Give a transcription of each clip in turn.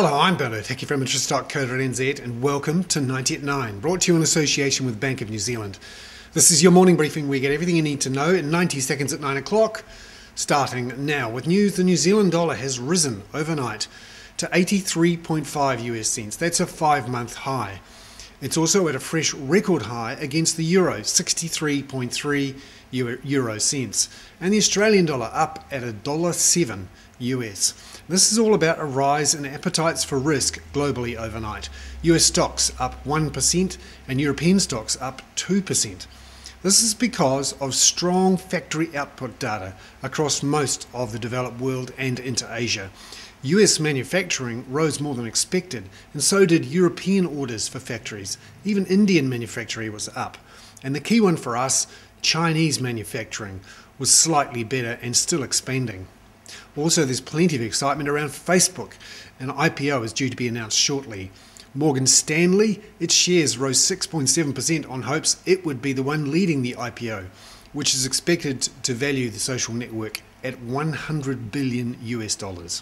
Hello, I'm Bernard Hickey from Eurostoxx and welcome to 90 at 9, brought to you in association with Bank of New Zealand. This is your morning briefing where you get everything you need to know in 90 seconds at 9 o'clock. Starting now with news, the New Zealand dollar has risen overnight to 83.5 US cents. That's a 5-month high. It's also at a fresh record high against the euro, 63.3 euro cents, and the Australian dollar up at $1.07 US. This is all about a rise in appetites for risk globally overnight. US stocks up 1% and European stocks up 2%. This is because of strong factory output data across most of the developed world and into Asia. US manufacturing rose more than expected, and so did European orders for factories. Even Indian manufacturing was up. And the key one for us, Chinese manufacturing, was slightly better and still expanding. Also, there's plenty of excitement around Facebook. An IPO is due to be announced shortly. Morgan Stanley, its shares rose 6.7% on hopes it would be the one leading the IPO, which is expected to value the social network at $100 billion US.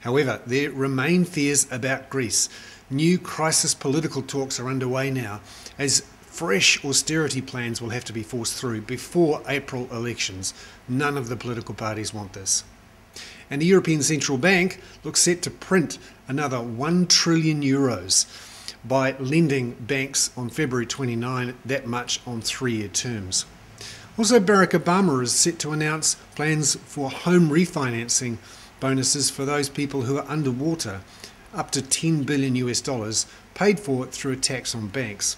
However, there remain fears about Greece. New crisis political talks are underway now, as fresh austerity plans will have to be forced through before April elections. None of the political parties want this. And the European Central Bank looks set to print another 1 trillion euros by lending banks on February 29, that much on 3-year terms. Also, Barack Obama is set to announce plans for home refinancing bonuses for those people who are underwater, up to $10 billion US, paid for through a tax on banks.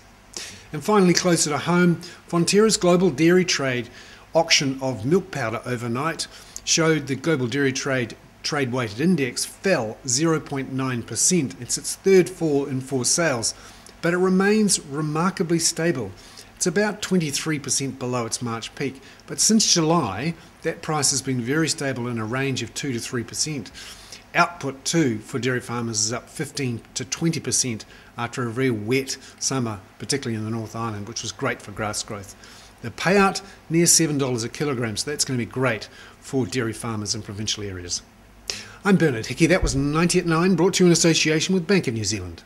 And finally, closer to home, Fonterra's global dairy trade auction of milk powder overnight showed the global dairy trade weighted index fell 0.9%. It's its third fall in 4 sales, but it remains remarkably stable. It's about 23% below its March peak, but since July, that price has been very stable in a range of 2 to 3%. Output too for dairy farmers is up 15 to 20% after a very wet summer, particularly in the North Island, which was great for grass growth. The payout near $7 a kilogram, so that's going to be great for dairy farmers in provincial areas. I'm Bernard Hickey. That was 90 at 9, brought to you in association with Bank of New Zealand.